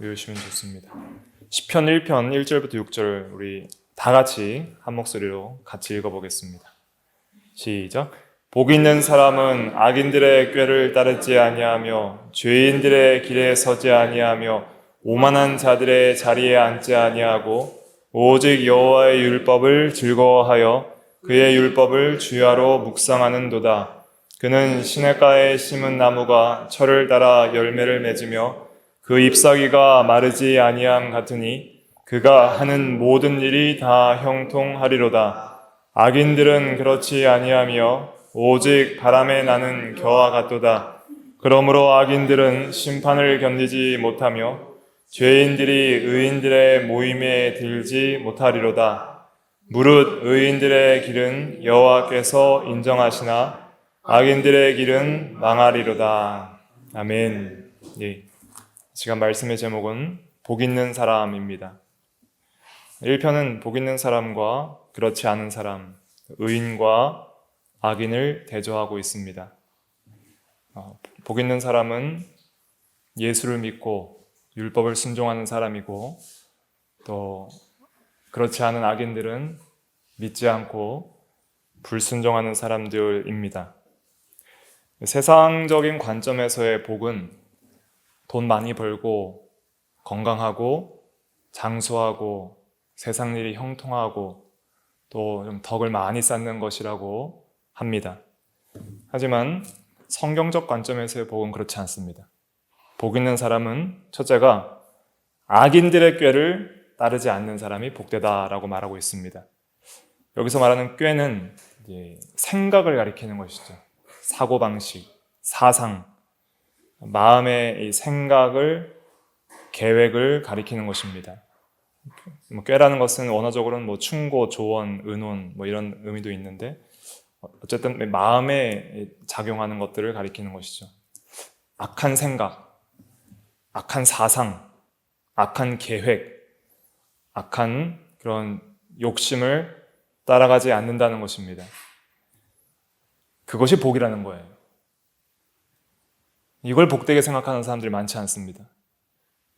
외우시면 좋습니다. 시편 1편 1절부터 6절 우리 다 같이 한 목소리로 같이 읽어보겠습니다. 시작. 복 있는 사람은 악인들의 꾀를 따르지 아니하며 죄인들의 길에 서지 아니하며 오만한 자들의 자리에 앉지 아니하고 오직 여호와의 율법을 즐거워하여 그의 율법을 주야로 묵상하는도다. 그는 시냇가에 심은 나무가 철을 따라 열매를 맺으며 그 잎사귀가 마르지 아니함 같으니 그가 하는 모든 일이 다 형통하리로다. 악인들은 그렇지 아니하며 오직 바람에 나는 겨와 같도다. 그러므로 악인들은 심판을 견디지 못하며 죄인들이 의인들의 모임에 들지 못하리로다. 무릇 의인들의 길은 여호와께서 인정하시나 악인들의 길은 망하리로다. 아멘. 예. 시간 말씀의 제목은 복 있는 사람입니다. 1편은 복 있는 사람과 그렇지 않은 사람, 의인과 악인을 대조하고 있습니다. 복 있는 사람은 예수를 믿고 율법을 순종하는 사람이고, 또 그렇지 않은 악인들은 믿지 않고 불순종하는 사람들입니다. 세상적인 관점에서의 복은 돈 많이 벌고 건강하고 장수하고 세상 일이 형통하고 또 좀 덕을 많이 쌓는 것이라고 합니다. 하지만 성경적 관점에서의 복은 그렇지 않습니다. 복 있는 사람은 첫째가 악인들의 꾀를 따르지 않는 사람이 복되다라고 말하고 있습니다. 여기서 말하는 꾀는 생각을 가리키는 것이죠. 사고방식, 사상, 마음의 이 생각을, 계획을 가리키는 것입니다. 꾀라는 것은 원어적으로는 충고, 조언, 의논 이런 의미도 있는데 어쨌든 마음에 작용하는 것들을 가리키는 것이죠. 악한 생각, 악한 사상, 악한 계획, 악한 그런 욕심을 따라가지 않는다는 것입니다. 그것이 복이라는 거예요. 이걸 복되게 생각하는 사람들이 많지 않습니다.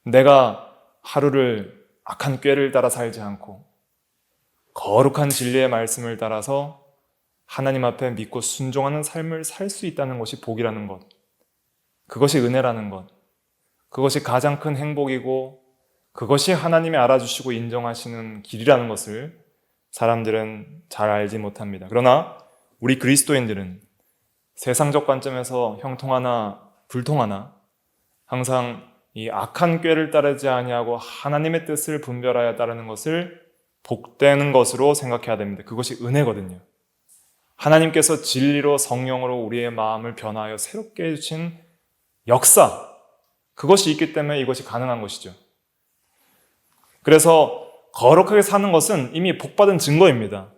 내가 하루를 악한 꾀를 따라 살지 않고 거룩한 진리의 말씀을 따라서 하나님 앞에 믿고 순종하는 삶을 살 수 있다는 것이 복이라는 것, 그것이 은혜라는 것, 그것이 가장 큰 행복이고 그것이 하나님이 알아주시고 인정하시는 길이라는 것을 사람들은 잘 알지 못합니다. 그러나 우리 그리스도인들은 세상적 관점에서 형통하나 불통하나 항상 이 악한 꾀를 따르지 아니하고 하나님의 뜻을 분별하여 따르는 것을 복되는 것으로 생각해야 됩니다. 그것이 은혜거든요. 하나님께서 진리로 성령으로 우리의 마음을 변화하여 새롭게 해주신 역사, 그것이 있기 때문에 이것이 가능한 것이죠. 그래서 거룩하게 사는 것은 이미 복받은 증거입니다.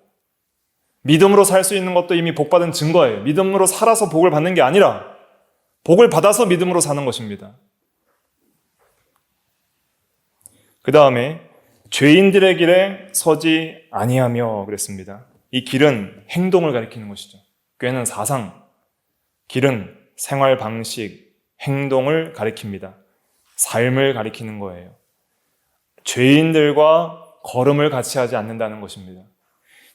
믿음으로 살 수 있는 것도 이미 복받은 증거예요. 믿음으로 살아서 복을 받는 게 아니라 복을 받아서 믿음으로 사는 것입니다. 그 다음에 죄인들의 길에 서지 아니하며 그랬습니다. 이 길은 행동을 가리키는 것이죠. 꾀는 사상, 길은 생활 방식, 행동을 가리킵니다. 삶을 가리키는 거예요. 죄인들과 걸음을 같이 하지 않는다는 것입니다.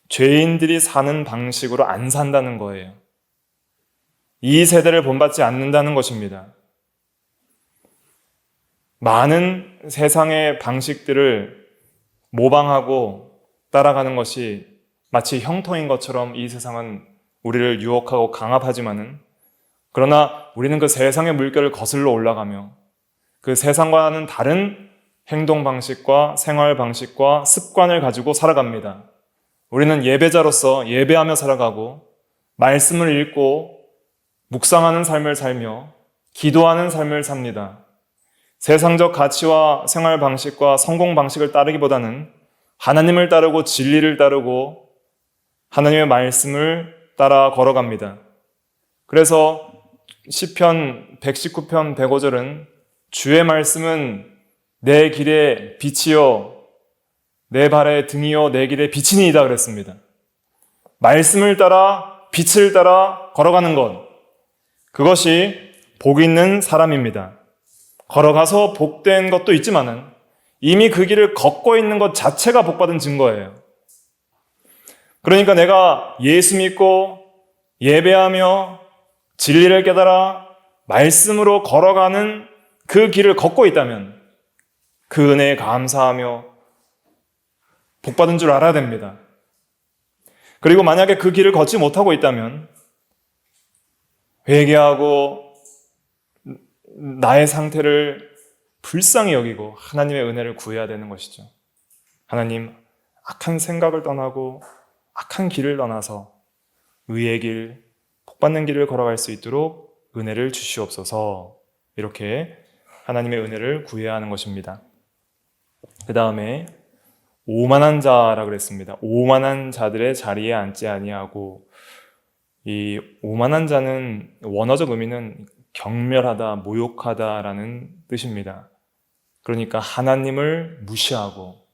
죄인들이 사는 방식으로 안 산다는 거예요. 이 세대를 본받지 않는다는 것입니다. 많은 세상의 방식들을 모방하고 따라가는 것이 마치 형통인 것처럼 이 세상은 우리를 유혹하고 강압하지만은, 그러나 우리는 그 세상의 물결을 거슬러 올라가며 그 세상과는 다른 행동 방식과 생활 방식과 습관을 가지고 살아갑니다. 우리는 예배자로서 예배하며 살아가고 말씀을 읽고 묵상하는 삶을 살며 기도하는 삶을 삽니다. 세상적 가치와 생활 방식과 성공 방식을 따르기보다는 하나님을 따르고 진리를 따르고 하나님의 말씀을 따라 걸어갑니다. 그래서 시편 119편 105절은 주의 말씀은 내 길의 빛이요 내 발의 등이요 내 길의 빛이니이다 그랬습니다. 말씀을 따라 빛을 따라 걸어가는 것, 그것이 복 있는 사람입니다. 걸어가서 복된 것도 있지만은 이미 그 길을 걷고 있는 것 자체가 복받은 증거예요. 그러니까 내가 예수 믿고 예배하며 진리를 깨달아 말씀으로 걸어가는 그 길을 걷고 있다면 그 은혜에 감사하며 복받은 줄 알아야 됩니다. 그리고 만약에 그 길을 걷지 못하고 있다면 회개하고 나의 상태를 불쌍히 여기고 하나님의 은혜를 구해야 되는 것이죠. 하나님, 악한 생각을 떠나고 악한 길을 떠나서 의의 길, 복받는 길을 걸어갈 수 있도록 은혜를 주시옵소서. 이렇게 하나님의 은혜를 구해야 하는 것입니다. 그 다음에 오만한 자라 그랬습니다. 오만한 자들의 자리에 앉지 아니하고, 이 오만한 자는 원어적 의미는 경멸하다, 모욕하다라는 뜻입니다. 그러니까 하나님을 무시하고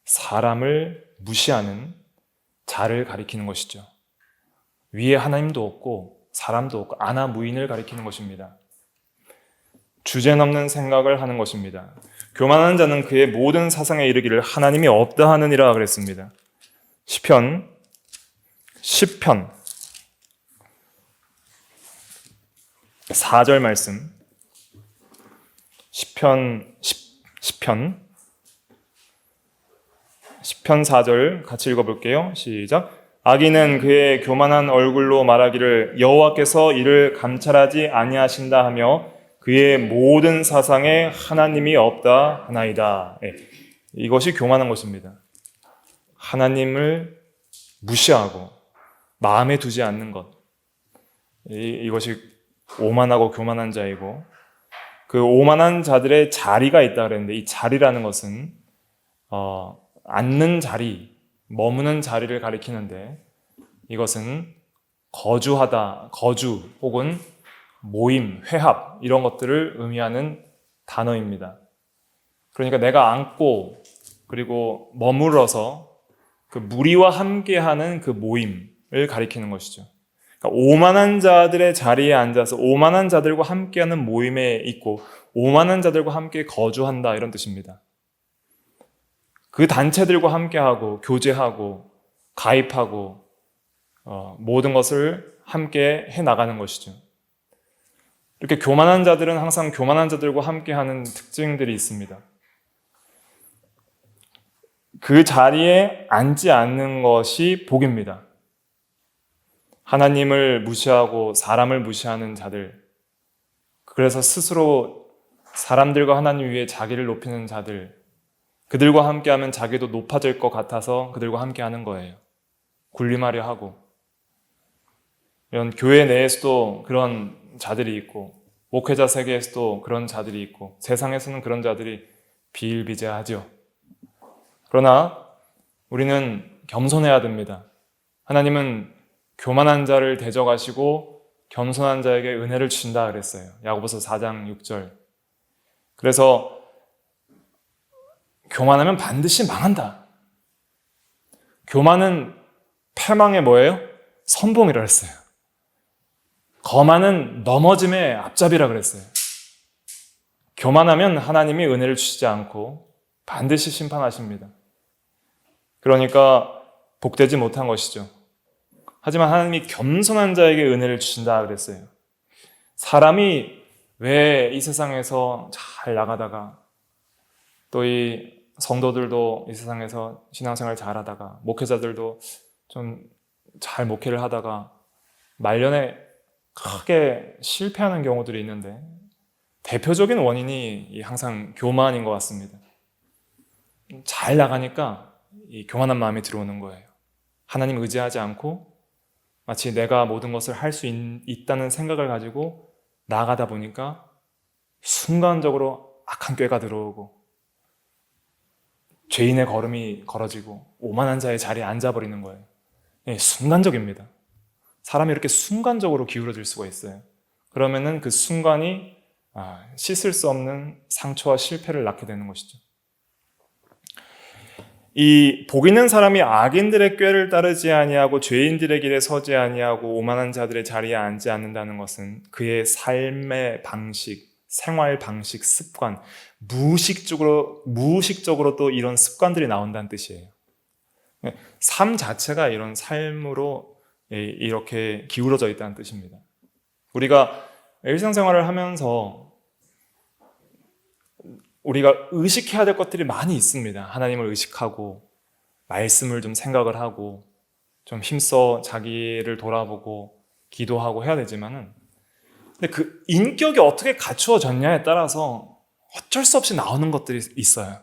사람을 무시하는 자를 가리키는 것이죠. 위에 하나님도 없고 사람도 없고 아나무인을 가리키는 것입니다. 주제넘는 생각을 하는 것입니다. 교만한 자는 그의 모든 사상에 이르기를 하나님이 없다 하느니라 그랬습니다. 시편 4절 말씀. 시편 4절 같이 읽어볼게요. 시작. 악인은 그의 교만한 얼굴로 말하기를 여호와께서 이를 감찰하지 아니하신다 하며 그의 모든 사상에 하나님이 없다 하나이다. 이것이 교만한 것입니다. 하나님을 무시하고 마음에 두지 않는 것. 이것이 오만하고 교만한 자이고, 그 오만한 자들의 자리가 있다 그랬는데, 이 자리라는 것은 앉는 자리, 머무는 자리를 가리키는데, 이것은 거주하다, 거주 혹은 모임, 회합 이런 것들을 의미하는 단어입니다. 그러니까 내가 앉고 그리고 머물러서 그 무리와 함께하는 그 모임을 가리키는 것이죠. 그러니까 오만한 자들의 자리에 앉아서 오만한 자들과 함께하는 모임에 있고 오만한 자들과 함께 거주한다, 이런 뜻입니다. 그 단체들과 함께하고 교제하고 가입하고 모든 것을 함께 해나가는 것이죠. 이렇게 교만한 자들은 항상 교만한 자들과 함께하는 특징들이 있습니다. 그 자리에 앉지 않는 것이 복입니다. 하나님을 무시하고 사람을 무시하는 자들, 그래서 스스로 사람들과 하나님 위에 자기를 높이는 자들, 그들과 함께하면 자기도 높아질 것 같아서 그들과 함께하는 거예요. 군림하려 하고. 이런 교회 내에서도 그런 자들이 있고, 목회자 세계에서도 그런 자들이 있고, 세상에서는 그런 자들이 비일비재하죠. 그러나 우리는 겸손해야 됩니다. 하나님은 교만한 자를 대적하시고 겸손한 자에게 은혜를 주신다 그랬어요. 야고보서 4장 6절. 그래서 교만하면 반드시 망한다. 교만은 패망의 뭐예요? 선봉이라 했어요. 거만은 넘어짐의 앞잡이라 그랬어요. 교만하면 하나님이 은혜를 주시지 않고 반드시 심판하십니다. 그러니까 복되지 못한 것이죠. 하지만 하나님이 겸손한 자에게 은혜를 주신다 그랬어요. 사람이 왜 이 세상에서 잘 나가다가 또 이 성도들도 이 세상에서 신앙생활 잘 하다가 목회자들도 좀 잘 목회를 하다가 말년에 크게 실패하는 경우들이 있는데, 대표적인 원인이 항상 교만인 것 같습니다. 잘 나가니까 이 교만한 마음이 들어오는 거예요. 하나님 의지하지 않고 마치 내가 모든 것을 할 수 있다는 생각을 가지고 나아가다 보니까 순간적으로 악한 꾀가 들어오고 죄인의 걸음이 걸어지고 오만한 자의 자리에 앉아버리는 거예요. 순간적입니다. 사람이 이렇게 순간적으로 기울어질 수가 있어요. 그러면은 그 순간이 씻을 수 없는 상처와 실패를 낳게 되는 것이죠. 이 복 있는 사람이 악인들의 꾀를 따르지 아니하고 죄인들의 길에 서지 아니하고 오만한 자들의 자리에 앉지 않는다는 것은 그의 삶의 방식, 생활 방식, 습관, 무의식적으로 또 이런 습관들이 나온다는 뜻이에요. 삶 자체가 이런 삶으로 이렇게 기울어져 있다는 뜻입니다. 우리가 일상생활을 하면서 우리가 의식해야 될 것들이 많이 있습니다. 하나님을 의식하고 말씀을 좀 생각을 하고 좀 힘써 자기를 돌아보고 기도하고 해야 되지만은, 근데 그 인격이 어떻게 갖추어졌냐에 따라서 어쩔 수 없이 나오는 것들이 있어요.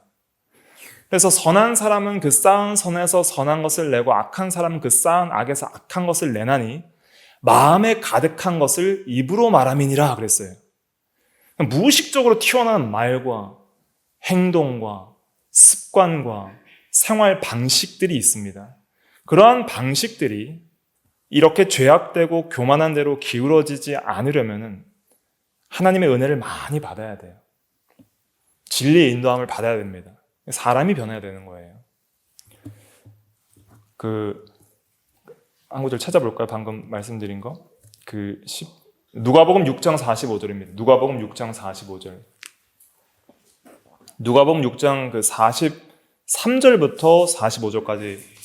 그래서 선한 사람은 그 쌓은 선에서 선한 것을 내고 악한 사람은 그 쌓은 악에서 악한 것을 내나니 마음에 가득한 것을 입으로 말함이니라 그랬어요. 무의식적으로 튀어나온 말과 행동과 습관과 생활 방식들이 있습니다. 그러한 방식들이 이렇게 죄악되고 교만한 대로 기울어지지 않으려면 하나님의 은혜를 많이 받아야 돼요. 진리의 인도함을 받아야 됩니다. 사람이 변해야 되는 거예요. 한 구절 찾아볼까요? 방금 말씀드린 거. 누가복음 6장 45절입니다. 누가복음 6장 45절. 누가복음 6장 43절부터 45절까지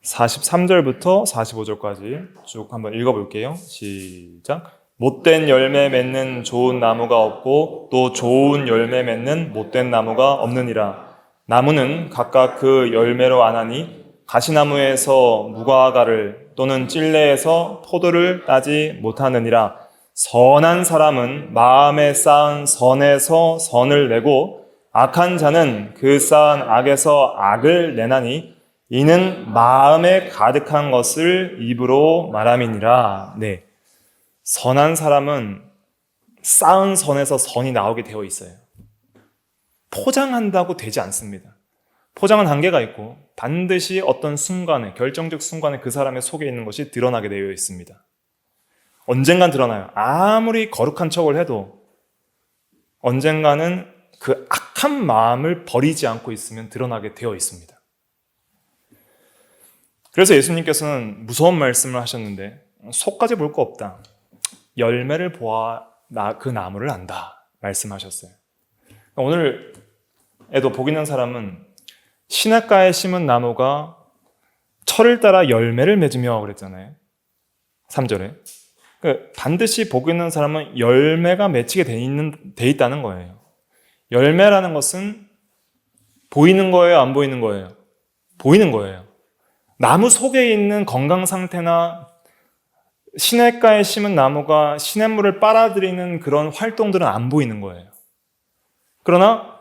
43절부터 45절까지 쭉 한번 읽어볼게요. 시작. 못된 열매 맺는 좋은 나무가 없고 또 좋은 열매 맺는 못된 나무가 없느니라. 나무는 각각 그 열매로 아나니 가시나무에서 무화과를 또는 찔레에서 포도를 따지 못하느니라. 선한 사람은 마음에 쌓은 선에서 선을 내고 악한 자는 그 쌓은 악에서 악을 내나니 이는 마음에 가득한 것을 입으로 말함이니라. 네, 선한 사람은 쌓은 선에서 선이 나오게 되어 있어요. 포장한다고 되지 않습니다. 포장은 한계가 있고 반드시 어떤 순간에, 결정적 순간에 그 사람의 속에 있는 것이 드러나게 되어 있습니다. 언젠간 드러나요. 아무리 거룩한 척을 해도 언젠가는 그 악한 마음을 버리지 않고 있으면 드러나게 되어 있습니다. 그래서 예수님께서는 무서운 말씀을 하셨는데 속까지 볼 거 없다. 열매를 보아 그 나무를 안다 말씀하셨어요. 오늘에도 복 있는 사람은 시냇가에 심은 나무가 철을 따라 열매를 맺으며 그랬잖아요. 3절에. 반드시 복 있는 사람은 열매가 맺히게 돼 있다는 거예요. 열매라는 것은 보이는 거예요? 안 보이는 거예요? 보이는 거예요. 나무 속에 있는 건강 상태나 시냇가에 심은 나무가 시냇물을 빨아들이는 그런 활동들은 안 보이는 거예요. 그러나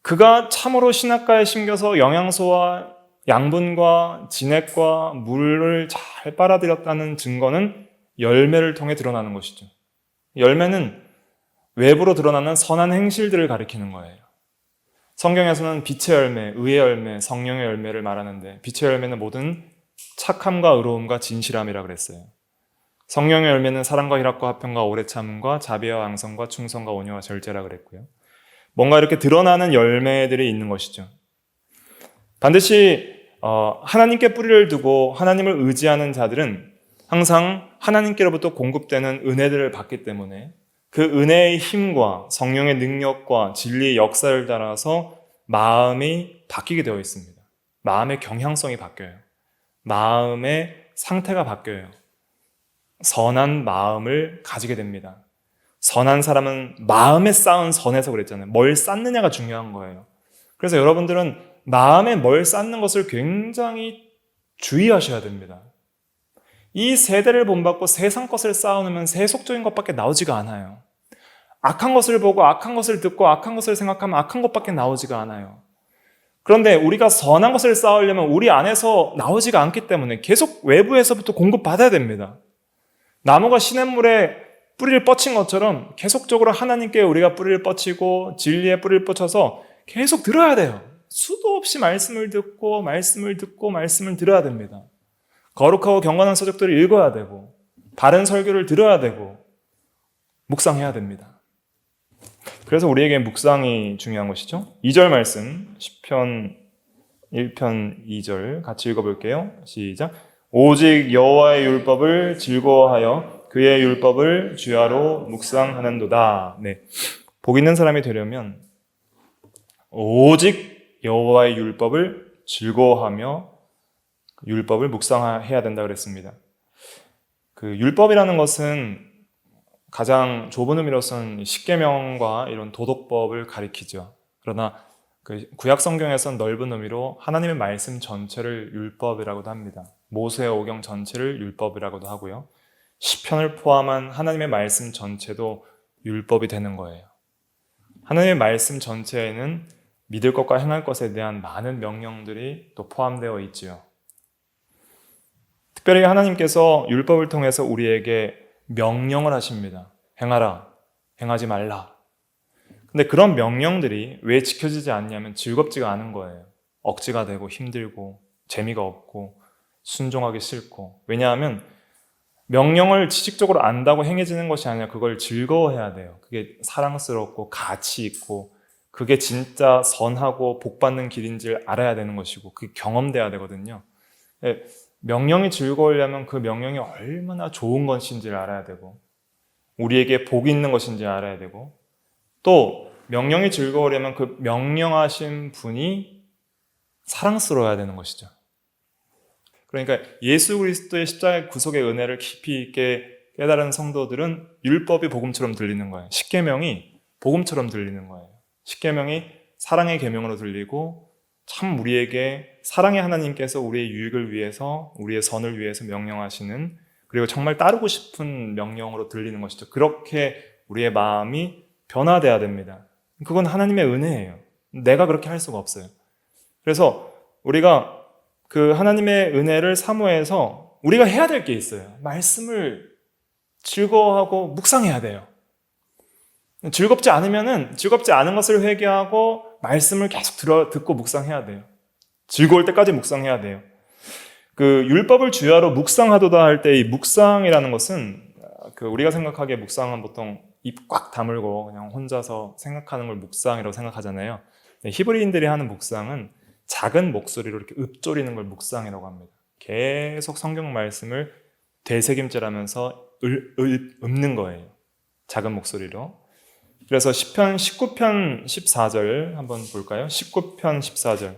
그가 참으로 시냇가에 심겨서 영양소와 양분과 진액과 물을 잘 빨아들였다는 증거는 열매를 통해 드러나는 것이죠. 열매는 외부로 드러나는 선한 행실들을 가리키는 거예요. 성경에서는 빛의 열매, 의의 열매, 성령의 열매를 말하는데 빛의 열매는 모든 착함과 의로움과 진실함이라 그랬어요. 성령의 열매는 사랑과 희락과 화평과 오래 참음과 자비와 양선과 충성과 온유와 절제라 그랬고요. 뭔가 이렇게 드러나는 열매들이 있는 것이죠. 반드시 하나님께 뿌리를 두고 하나님을 의지하는 자들은 항상 하나님께로부터 공급되는 은혜들을 받기 때문에 그 은혜의 힘과 성령의 능력과 진리의 역사를 따라서 마음이 바뀌게 되어 있습니다. 마음의 경향성이 바뀌어요. 마음의 상태가 바뀌어요. 선한 마음을 가지게 됩니다. 선한 사람은 마음에 쌓은 선에서 그랬잖아요. 뭘 쌓느냐가 중요한 거예요. 그래서 여러분들은 마음에 뭘 쌓는 것을 굉장히 주의하셔야 됩니다. 이 세대를 본받고 세상 것을 쌓아놓으면 세속적인 것밖에 나오지가 않아요. 악한 것을 보고 악한 것을 듣고 악한 것을 생각하면 악한 것밖에 나오지가 않아요. 그런데 우리가 선한 것을 쌓으려면 우리 안에서 나오지가 않기 때문에 계속 외부에서부터 공급받아야 됩니다. 나무가 시냇물에 뿌리를 뻗친 것처럼 계속적으로 하나님께 우리가 뿌리를 뻗치고 진리에 뿌리를 뻗쳐서 계속 들어야 돼요. 수도 없이 말씀을 듣고 말씀을 들어야 됩니다. 거룩하고 경건한 서적들을 읽어야 되고 바른 설교를 들어야 되고 묵상해야 됩니다. 그래서 우리에게 묵상이 중요한 것이죠. 2절 말씀 시편 1편 2절 같이 읽어볼게요. 시작. 오직 여호와의 율법을 즐거워하여 그의 율법을 주야로 묵상하는도다. 네. 복 있는 사람이 되려면 오직 여호와의 율법을 즐거워하며 율법을 묵상해야 된다 그랬습니다. 그 율법이라는 것은 가장 좁은 의미로서는 십계명과 이런 도덕법을 가리키죠. 그러나 그 구약 성경에서는 넓은 의미로 하나님의 말씀 전체를 율법이라고도 합니다. 모세 오경 전체를 율법이라고도 하고요. 시편을 포함한 하나님의 말씀 전체도 율법이 되는 거예요. 하나님의 말씀 전체에는 믿을 것과 행할 것에 대한 많은 명령들이 또 포함되어 있지요. 특별히 하나님께서 율법을 통해서 우리에게 명령을 하십니다. 행하라, 행하지 말라. 근데 그런 명령들이 왜 지켜지지 않냐면 즐겁지가 않은 거예요. 억지가 되고 힘들고 재미가 없고 순종하기 싫고. 왜냐하면 명령을 지식적으로 안다고 행해지는 것이 아니라 그걸 즐거워해야 돼요. 그게 사랑스럽고 가치 있고 그게 진짜 선하고 복받는 길인지를 알아야 되는 것이고 그게 경험돼야 되거든요. 명령이 즐거우려면 그 명령이 얼마나 좋은 것인지를 알아야 되고 우리에게 복이 있는 것인지 알아야 되고 또 명령이 즐거우려면 그 명령하신 분이 사랑스러워야 되는 것이죠. 그러니까 예수 그리스도의 십자가의 구속의 은혜를 깊이 있게 깨달은 성도들은 율법이 복음처럼 들리는 거예요. 십계명이 복음처럼 들리는 거예요. 십계명이 사랑의 계명으로 들리고 참 우리에게 사랑의 하나님께서 우리의 유익을 위해서 우리의 선을 위해서 명령하시는 그리고 정말 따르고 싶은 명령으로 들리는 것이죠. 그렇게 우리의 마음이 변화돼야 됩니다. 그건 하나님의 은혜예요. 내가 그렇게 할 수가 없어요. 그래서 우리가 그 하나님의 은혜를 사모해서 우리가 해야 될 게 있어요. 말씀을 즐거워하고 묵상해야 돼요. 즐겁지 않은 것을 회개하고 말씀을 계속 듣고 묵상해야 돼요. 즐거울 때까지 묵상해야 돼요. 그 율법을 주야로 묵상하도다 할 때 이 묵상이라는 것은 그 우리가 생각하기에 묵상은 보통 입 꽉 다물고 그냥 혼자서 생각하는 걸 묵상이라고 생각하잖아요. 히브리인들이 하는 묵상은 작은 목소리로 이렇게 읊조리는 걸 묵상이라고 합니다. 계속 성경 말씀을 되새김질하면서 읊는 거예요. 작은 목소리로. 그래서 시편 19편 14절 한번 볼까요? 19편 14절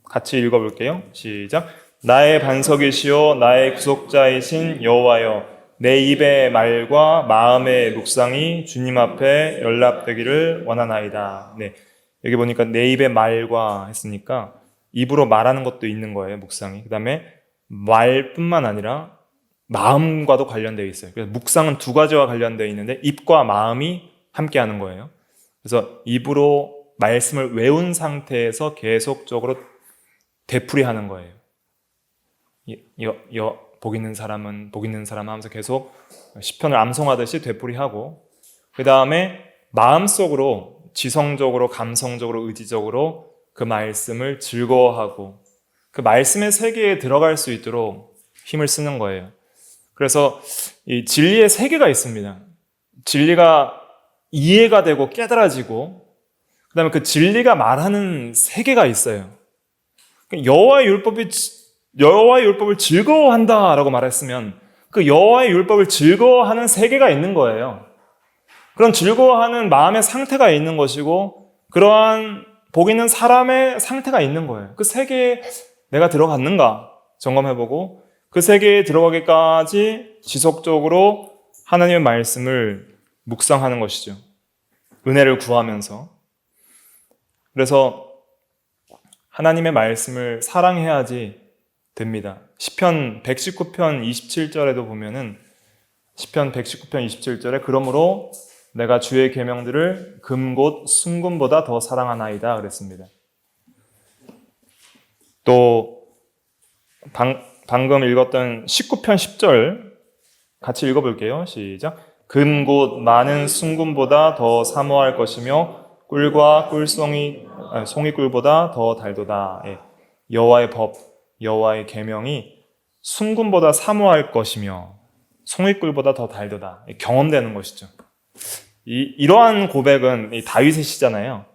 같이 읽어볼게요. 시작. 나의 반석이시오 나의 구속자이신 여호와여 내 입의 말과 마음의 묵상이 주님 앞에 연락되기를 원하나이다. 네, 여기 보니까 내 입의 말과 했으니까 입으로 말하는 것도 있는 거예요. 묵상이. 그 다음에 말뿐만 아니라 마음과도 관련되어 있어요. 그래서 묵상은 두 가지와 관련되어 있는데 입과 마음이 함께하는 거예요. 그래서 입으로 말씀을 외운 상태에서 계속적으로 되풀이하는 거예요. 복 있는 사람 하면서 계속 시편을 암송하듯이 되풀이하고 그 다음에 마음속으로 지성적으로 감성적으로 의지적으로 그 말씀을 즐거워하고 그 말씀의 세계에 들어갈 수 있도록 힘을 쓰는 거예요. 그래서 이 진리의 세계가 있습니다. 진리가 이해가 되고 깨달아지고 그 다음에 그 진리가 말하는 세계가 있어요. 여호와의 율법을 즐거워한다라고 말했으면 그 여호와의 율법을 즐거워하는 세계가 있는 거예요. 그런 즐거워하는 마음의 상태가 있는 것이고 그러한 복 있는 사람의 상태가 있는 거예요. 그 세계에 내가 들어갔는가 점검해보고 그 세계에 들어가기까지 지속적으로 하나님의 말씀을 묵상하는 것이죠. 은혜를 구하면서. 그래서 하나님의 말씀을 사랑해야지 됩니다. 시편 119편 27절에도 보면은 시편 119편 27절에 그러므로 내가 주의 계명들을 금곧 순금보다 더 사랑하나이다 그랬습니다. 또 방금 읽었던 19편 10절 같이 읽어볼게요. 시작. 금곧 많은 순금보다 더 사모할 것이며 꿀과 송이꿀보다 더 달도다. 여호와의 법, 여호와의 계명이 순금보다 사모할 것이며 송이꿀보다 더 달도다. 경험되는 것이죠. 이러한 고백은 다윗의 시잖아요.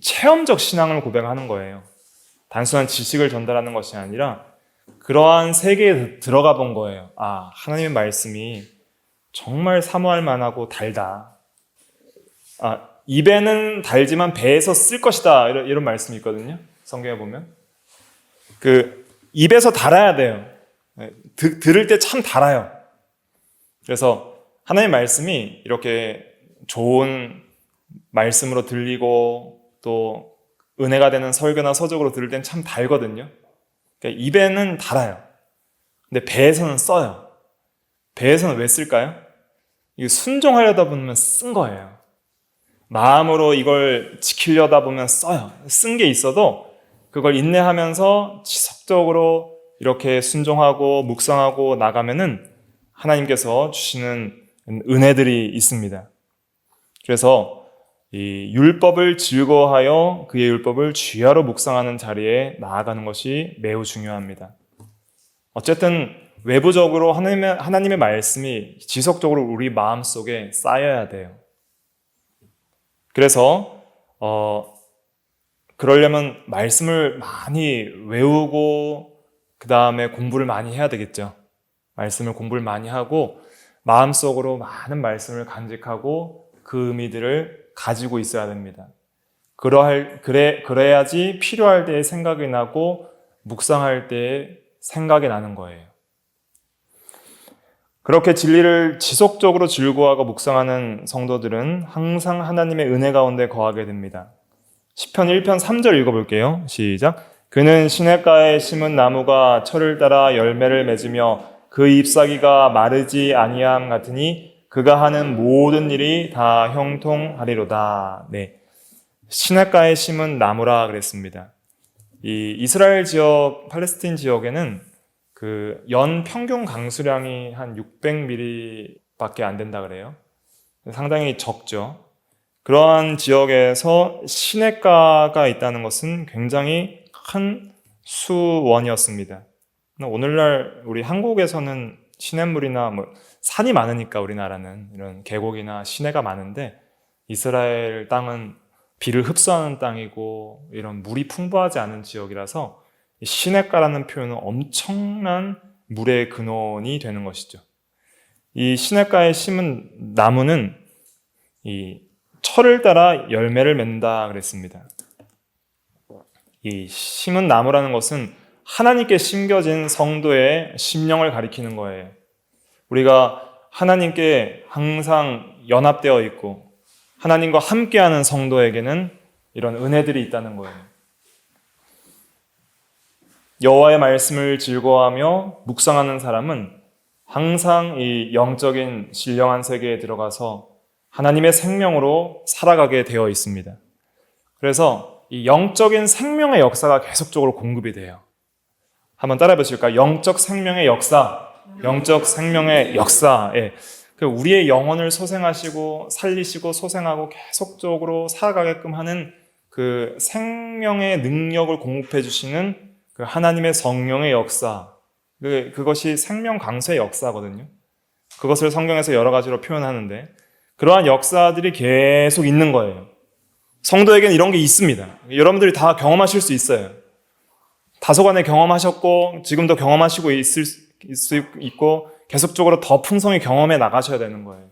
체험적 신앙을 고백하는 거예요. 단순한 지식을 전달하는 것이 아니라 그러한 세계에 들어가 본 거예요. 아, 하나님의 말씀이 정말 사모할 만하고 달다. 아, 입에는 달지만 배에서 쓸 것이다. 이런 말씀이 있거든요. 성경에 보면. 입에서 달아야 돼요. 들을 때 참 달아요. 그래서 하나님의 말씀이 이렇게 좋은 말씀으로 들리고 또 은혜가 되는 설교나 서적으로 들을 땐 참 달거든요. 그러니까 입에는 달아요. 근데 배에서는 써요. 배에서는 왜 쓸까요? 이거 순종하려다 보면 쓴 거예요. 마음으로 이걸 지키려다 보면 써요. 쓴 게 있어도 그걸 인내하면서 지속적으로 이렇게 순종하고 묵상하고 나가면은 하나님께서 주시는 은혜들이 있습니다. 그래서 이 율법을 즐거워하여 그의 율법을 주야로 묵상하는 자리에 나아가는 것이 매우 중요합니다. 어쨌든 외부적으로 하나님의 말씀이 지속적으로 우리 마음속에 쌓여야 돼요. 그래서 그러려면 말씀을 많이 외우고 그 다음에 공부를 많이 해야 되겠죠. 공부를 많이 하고 마음속으로 많은 말씀을 간직하고 그 의미들을 가지고 있어야 됩니다. 그래야지 필요할 때에 생각이 나고 묵상할 때에 생각이 나는 거예요. 그렇게 진리를 지속적으로 즐거워하고 묵상하는 성도들은 항상 하나님의 은혜 가운데 거하게 됩니다. 시편 1편 3절 읽어볼게요. 시작. 그는 시냇가에 심은 나무가 철을 따라 열매를 맺으며 그 잎사귀가 마르지 아니함 같으니 그가 하는 모든 일이 다 형통하리로다. 네, 시냇가에 심은 나무라 그랬습니다. 이 이스라엘 지역, 팔레스틴 지역에는 그 연 평균 강수량이 한 600mm밖에 안 된다 그래요. 상당히 적죠. 그러한 지역에서 시냇가가 있다는 것은 굉장히 큰 수원이었습니다. 오늘날 우리 한국에서는 시냇물이나 산이 많으니까 우리나라는 이런 계곡이나 시내가 많은데 이스라엘 땅은 비를 흡수하는 땅이고 이런 물이 풍부하지 않은 지역이라서 시냇가라는 표현은 엄청난 물의 근원이 되는 것이죠. 이 시냇가에 심은 나무는 이 철을 따라 열매를 맺는다 그랬습니다. 이 심은 나무라는 것은 하나님께 심겨진 성도의 심령을 가리키는 거예요. 우리가 하나님께 항상 연합되어 있고 하나님과 함께하는 성도에게는 이런 은혜들이 있다는 거예요. 여호와의 말씀을 즐거워하며 묵상하는 사람은 항상 이 영적인 신령한 세계에 들어가서 하나님의 생명으로 살아가게 되어 있습니다. 그래서 이 영적인 생명의 역사가 계속적으로 공급이 돼요. 한번 따라해 보실까요? 영적 생명의 역사, 영적 생명의 역사. 예. 우리의 영혼을 소생하시고 살리시고 소생하고 계속적으로 살아가게끔 하는 그 생명의 능력을 공급해 주시는 그 하나님의 성령의 역사. 그것이 생명 강수의 역사거든요. 그것을 성경에서 여러 가지로 표현하는데 그러한 역사들이 계속 있는 거예요. 성도에게는 이런 게 있습니다. 여러분들이 다 경험하실 수 있어요. 다소간에 경험하셨고 지금도 경험하시고 있을 수 있고 계속적으로 더 풍성히 경험해 나가셔야 되는 거예요.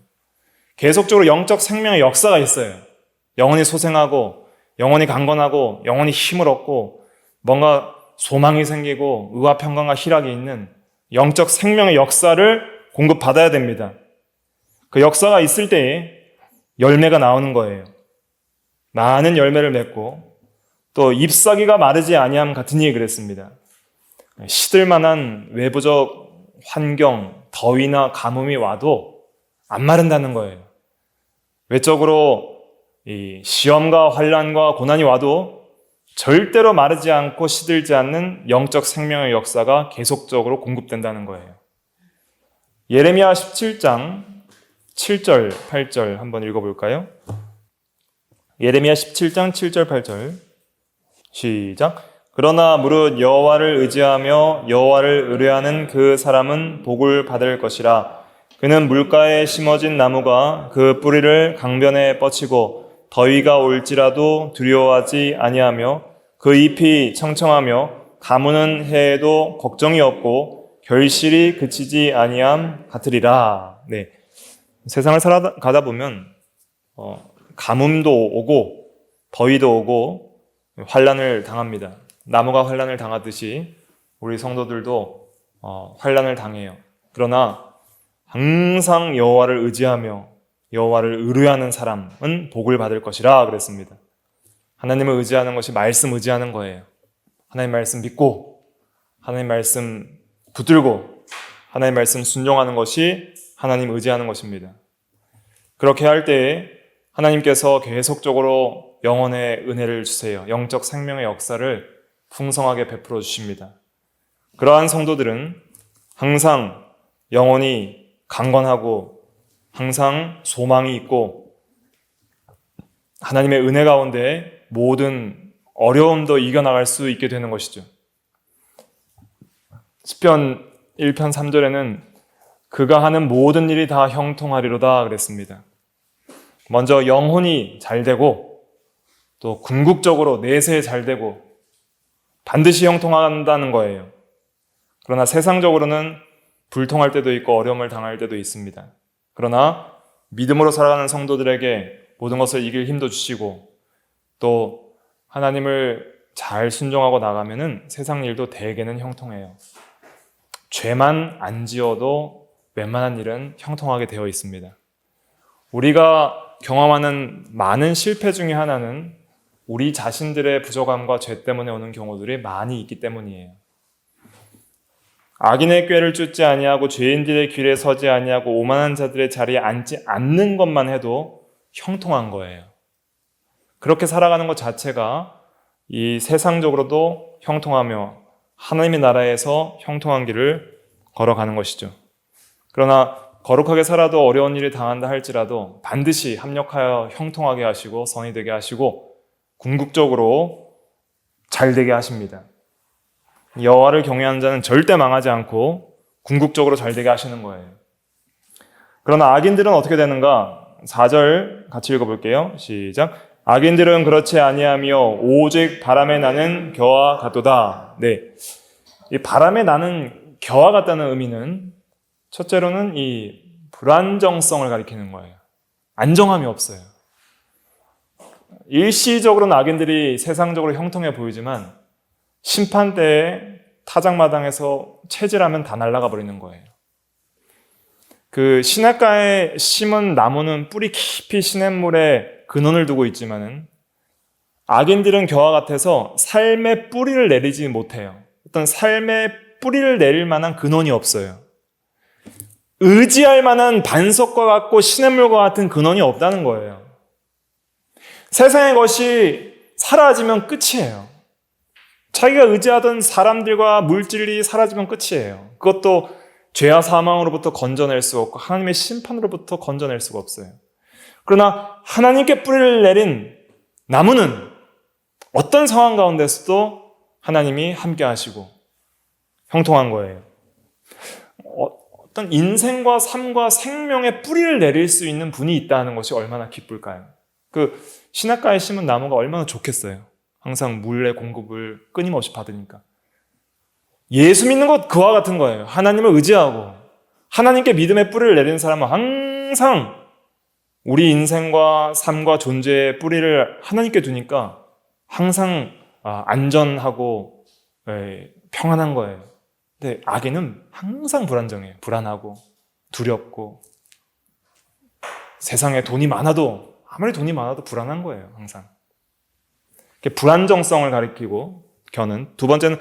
계속적으로 영적 생명의 역사가 있어요. 영혼이 소생하고 영혼이 강건하고 영혼이 힘을 얻고 뭔가 소망이 생기고 의와 평강과 희락이 있는 영적 생명의 역사를 공급받아야 됩니다. 그 역사가 있을 때에 열매가 나오는 거예요. 많은 열매를 맺고 또 잎사귀가 마르지 아니함 같으니 그랬습니다. 시들 만한 외부적 환경, 더위나 가뭄이 와도 안 마른다는 거예요. 외적으로 이 시험과 환난과 고난이 와도 절대로 마르지 않고 시들지 않는 영적 생명의 역사가 계속적으로 공급된다는 거예요. 예레미야 17장 7절, 8절 한번 읽어볼까요? 예레미야 17장 7절, 8절 시작. 그러나 무릇 여호와를 의지하며 여호와를 의뢰하는 그 사람은 복을 받을 것이라. 그는 물가에 심어진 나무가 그 뿌리를 강변에 뻗치고 더위가 올지라도 두려워하지 아니하며 그 잎이 청청하며 가무는 해에도 걱정이 없고 결실이 그치지 아니함 같으리라. 네. 세상을 살아가다 보면 가뭄도 오고 더위도 오고 환난을 당합니다. 나무가 환난을 당하듯이 우리 성도들도 환난을 당해요. 그러나 항상 여호와를 의지하며 여호와를 의뢰하는 사람은 복을 받을 것이라 그랬습니다. 하나님을 의지하는 것이 말씀 의지하는 거예요. 하나님 말씀 믿고 하나님 말씀 붙들고 하나님 말씀 순종하는 것이 하나님 의지하는 것입니다. 그렇게 할 때에 하나님께서 계속적으로 영혼의 은혜를 주세요. 영적 생명의 역사를 풍성하게 베풀어 주십니다. 그러한 성도들은 항상 영혼이 강건하고 항상 소망이 있고 하나님의 은혜 가운데 모든 어려움도 이겨나갈 수 있게 되는 것이죠. 시편 1편 3절에는 그가 하는 모든 일이 다 형통하리로다 그랬습니다. 먼저 영혼이 잘 되고 또 궁극적으로 내세 잘 되고 반드시 형통한다는 거예요. 그러나 세상적으로는 불통할 때도 있고 어려움을 당할 때도 있습니다. 그러나 믿음으로 살아가는 성도들에게 모든 것을 이길 힘도 주시고 또 하나님을 잘 순종하고 나가면은 세상 일도 대개는 형통해요. 죄만 안 지어도 웬만한 일은 형통하게 되어 있습니다. 우리가 경험하는 많은 실패 중에 하나는 우리 자신들의 부족함과 죄 때문에 오는 경우들이 많이 있기 때문이에요. 악인의 꾀를 쫓지 아니하고 죄인들의 길에 서지 아니하고 오만한 자들의 자리에 앉지 않는 것만 해도 형통한 거예요. 그렇게 살아가는 것 자체가 이 세상적으로도 형통하며 하나님의 나라에서 형통한 길을 걸어가는 것이죠. 그러나 거룩하게 살아도 어려운 일이 당한다 할지라도 반드시 합력하여 형통하게 하시고 선이 되게 하시고 궁극적으로 잘 되게 하십니다. 여호와를 경외하는 자는 절대 망하지 않고 궁극적으로 잘 되게 하시는 거예요. 그러나 악인들은 어떻게 되는가? 4절 같이 읽어볼게요. 시작. 악인들은 그렇지 아니하며 오직 바람에 나는 겨와 같도다. 네, 이 바람에 나는 겨와 같다는 의미는 첫째로는 이 불안정성을 가리키는 거예요. 안정함이 없어요. 일시적으로는 악인들이 세상적으로 형통해 보이지만 심판 때에 타작마당에서 체질하면 다 날아가 버리는 거예요. 그 시냇가에 심은 나무는 뿌리 깊이 시냇물에 근원을 두고 있지만은 악인들은 겨와 같아서 삶의 뿌리를 내리지 못해요. 어떤 삶의 뿌리를 내릴 만한 근원이 없어요. 의지할 만한 반석과 같고 시냇물과 같은 근원이 없다는 거예요. 세상의 것이 사라지면 끝이에요. 자기가 의지하던 사람들과 물질이 사라지면 끝이에요. 그것도 죄와 사망으로부터 건져낼 수가 없고 하나님의 심판으로부터 건져낼 수가 없어요. 그러나 하나님께 뿌리를 내린 나무는 어떤 상황 가운데서도 하나님이 함께 하시고 형통한 거예요. 어떤 인생과 삶과 생명의 뿌리를 내릴 수 있는 분이 있다는 것이 얼마나 기쁠까요? 그 시냇가에 심은 나무가 얼마나 좋겠어요. 항상 물의 공급을 끊임없이 받으니까. 예수 믿는 것 그와 같은 거예요. 하나님을 의지하고 하나님께 믿음의 뿌리를 내리는 사람은 항상 우리 인생과 삶과 존재의 뿌리를 하나님께 두니까 항상 안전하고 평안한 거예요. 근데 악인은 항상 불안정해요. 불안하고 두렵고 세상에 돈이 많아도 아무리 돈이 많아도 불안한 거예요. 항상. 불안정성을 가리키고 겨는 두 번째는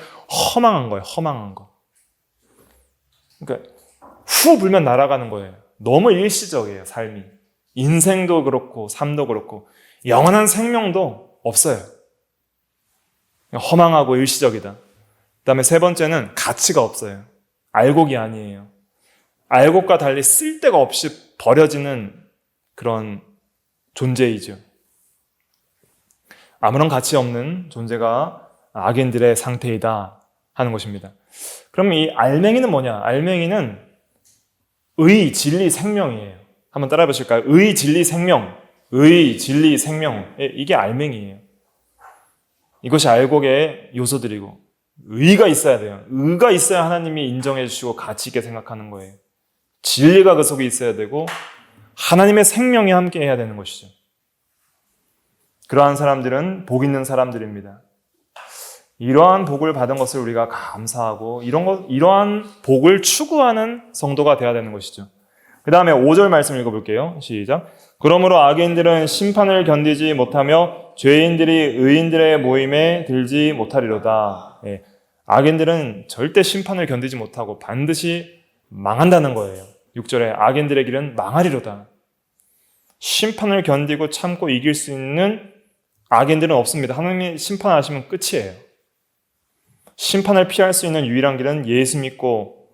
허망한 거예요. 허망한 거. 그러니까 후 불면 날아가는 거예요. 너무 일시적이에요. 삶이. 인생도 그렇고 삶도 그렇고 영원한 생명도 없어요. 허망하고 일시적이다. 그 다음에 세 번째는 가치가 없어요. 알곡이 아니에요. 알곡과 달리 쓸데가 없이 버려지는 그런 존재이죠. 아무런 가치 없는 존재가 악인들의 상태이다 하는 것입니다. 그럼 이 알맹이는 뭐냐? 알맹이는 의, 진리, 생명이에요. 한번 따라해 보실까요? 의, 진리, 생명. 의, 진리, 생명. 이게 알맹이에요. 이것이 알곡의 요소들이고 의가 있어야 돼요. 의가 있어야 하나님이 인정해 주시고 가치 있게 생각하는 거예요. 진리가 그 속에 있어야 되고 하나님의 생명이 함께 해야 되는 것이죠. 그러한 사람들은 복 있는 사람들입니다. 이러한 복을 받은 것을 우리가 감사하고 이러한 복을 추구하는 성도가 되어야 되는 것이죠. 그 다음에 5절 말씀 읽어볼게요. 시작. 그러므로 악인들은 심판을 견디지 못하며 죄인들이 의인들의 모임에 들지 못하리로다. 예. 악인들은 절대 심판을 견디지 못하고 반드시 망한다는 거예요. 6절에 악인들의 길은 망하리로다. 심판을 견디고 참고 이길 수 있는 악인들은 없습니다. 하나님이 심판하시면 끝이에요. 심판을 피할 수 있는 유일한 길은 예수 믿고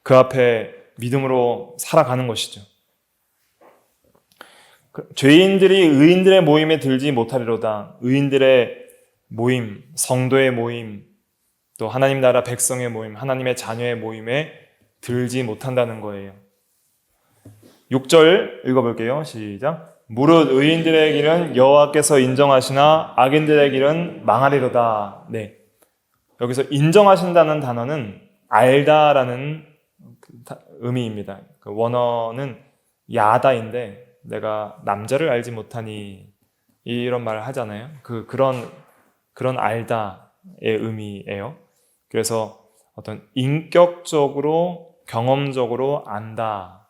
그 앞에 믿음으로 살아가는 것이죠. 죄인들이 의인들의 모임에 들지 못하리로다. 의인들의 모임, 성도의 모임, 또 하나님 나라 백성의 모임, 하나님의 자녀의 모임에 들지 못한다는 거예요. 6절 읽어볼게요. 시작. 무릇 의인들의 길은 여호와께서 인정하시나 악인들의 길은 망하리로다. 네. 여기서 인정하신다는 단어는 알다라는 의미입니다. 그 원어는 야다인데 내가 남자를 알지 못하니 이런 말을 하잖아요. 그런 알다의 의미예요. 그래서 어떤 인격적으로 경험적으로 안다.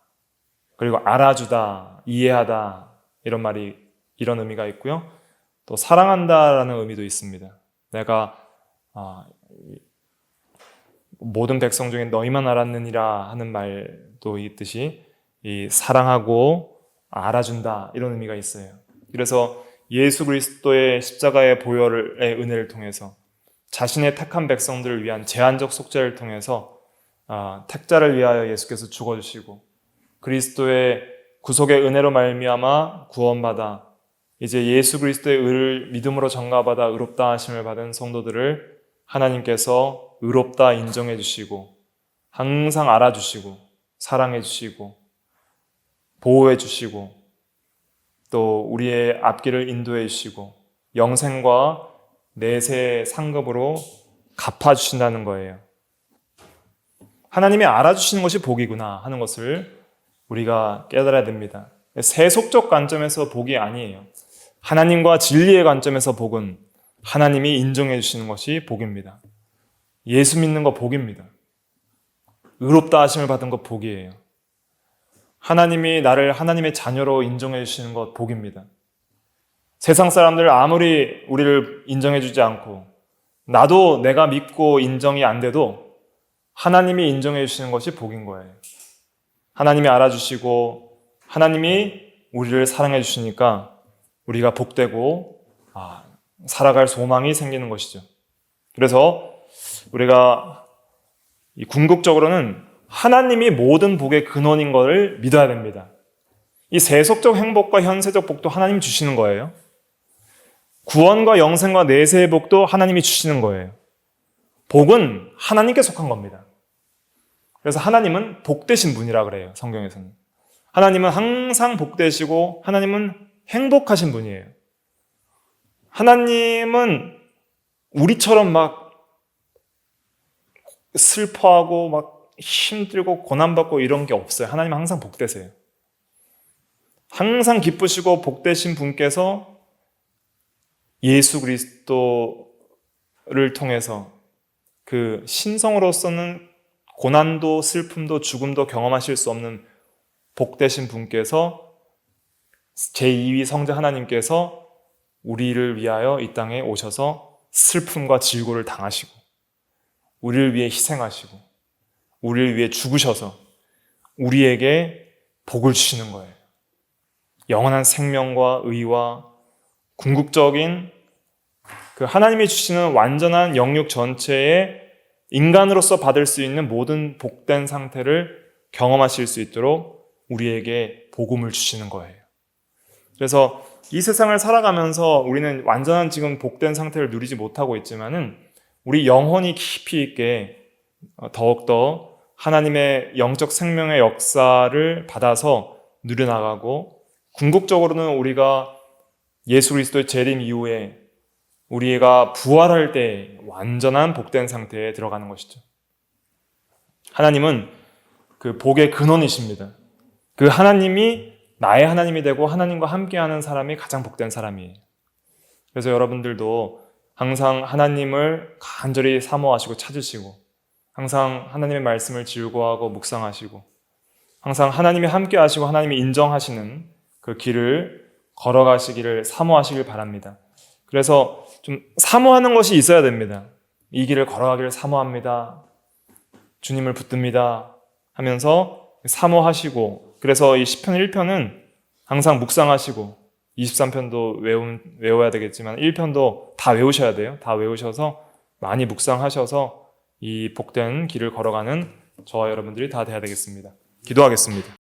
그리고 알아주다, 이해하다 이런 의미가 있고요. 또 사랑한다라는 의미도 있습니다. 내가 모든 백성 중에 너희만 알았느니라 하는 말도 있듯이 이 사랑하고 알아준다 이런 의미가 있어요. 그래서 예수 그리스도의 십자가의 보혈의 은혜를 통해서 자신의 택한 백성들을 위한 제한적 속죄를 통해서 택자를 위하여 예수께서 죽어주시고 그리스도의 구속의 은혜로 말미암아 구원받아 이제 예수 그리스도의 의를 믿음으로 전가받아 의롭다 하심을 받은 성도들을 하나님께서 의롭다 인정해 주시고 항상 알아주시고 사랑해 주시고 보호해 주시고 또 우리의 앞길을 인도해 주시고 영생과 내세 상급으로 갚아주신다는 거예요. 하나님이 알아주시는 것이 복이구나 하는 것을 우리가 깨달아야 됩니다. 세속적 관점에서 복이 아니에요. 하나님과 진리의 관점에서 복은 하나님이 인정해 주시는 것이 복입니다. 예수 믿는 거 복입니다. 의롭다 하심을 받은 것 복이에요. 하나님이 나를 하나님의 자녀로 인정해 주시는 것 복입니다. 세상 사람들 아무리 우리를 인정해 주지 않고 나도 내가 믿고 인정이 안 돼도 하나님이 인정해 주시는 것이 복인 거예요. 하나님이 알아주시고 하나님이 우리를 사랑해 주시니까 우리가 복되고 살아갈 소망이 생기는 것이죠. 그래서 우리가 궁극적으로는 하나님이 모든 복의 근원인 것을 믿어야 됩니다. 이 세속적 행복과 현세적 복도 하나님이 주시는 거예요. 구원과 영생과 내세의 복도 하나님이 주시는 거예요. 복은 하나님께 속한 겁니다. 그래서 하나님은 복되신 분이라 그래요. 성경에서는. 하나님은 항상 복되시고 하나님은 행복하신 분이에요. 하나님은 우리처럼 막 슬퍼하고 막 힘들고 고난받고 이런 게 없어요. 하나님은 항상 복되세요. 항상 기쁘시고 복되신 분께서 예수 그리스도를 통해서 그 신성으로서는 고난도 슬픔도 죽음도 경험하실 수 없는 복되신 분께서 제2위 성자 하나님께서 우리를 위하여 이 땅에 오셔서 슬픔과 질고를 당하시고 우리를 위해 희생하시고 우리를 위해 죽으셔서 우리에게 복을 주시는 거예요. 영원한 생명과 의와 궁극적인 그 하나님이 주시는 완전한 영육 전체에 인간으로서 받을 수 있는 모든 복된 상태를 경험하실 수 있도록 우리에게 복음을 주시는 거예요. 그래서 이 세상을 살아가면서 우리는 완전한 지금 복된 상태를 누리지 못하고 있지만은 우리 영혼이 깊이 있게 더욱더 하나님의 영적 생명의 역사를 받아서 누려나가고 궁극적으로는 우리가 예수 그리스도의 재림 이후에 우리가 부활할 때 완전한 복된 상태에 들어가는 것이죠. 하나님은 그 복의 근원이십니다. 그 하나님이 나의 하나님이 되고 하나님과 함께하는 사람이 가장 복된 사람이에요. 그래서 여러분들도 항상 하나님을 간절히 사모하시고 찾으시고, 항상 하나님의 말씀을 즐거워하고 묵상하시고, 항상 하나님이 함께하시고 하나님이 인정하시는 그 길을 걸어가시기를 사모하시길 바랍니다. 그래서 좀 사모하는 것이 있어야 됩니다. 이 길을 걸어가기를 사모합니다. 주님을 붙듭니다 하면서 사모하시고, 그래서 이 시편 1편은 항상 묵상하시고, 23편도 외워야 되겠지만 1편도 다 외우셔야 돼요. 다 외우셔서 많이 묵상하셔서 이 복된 길을 걸어가는 저와 여러분들이 다 돼야 되겠습니다. 기도하겠습니다.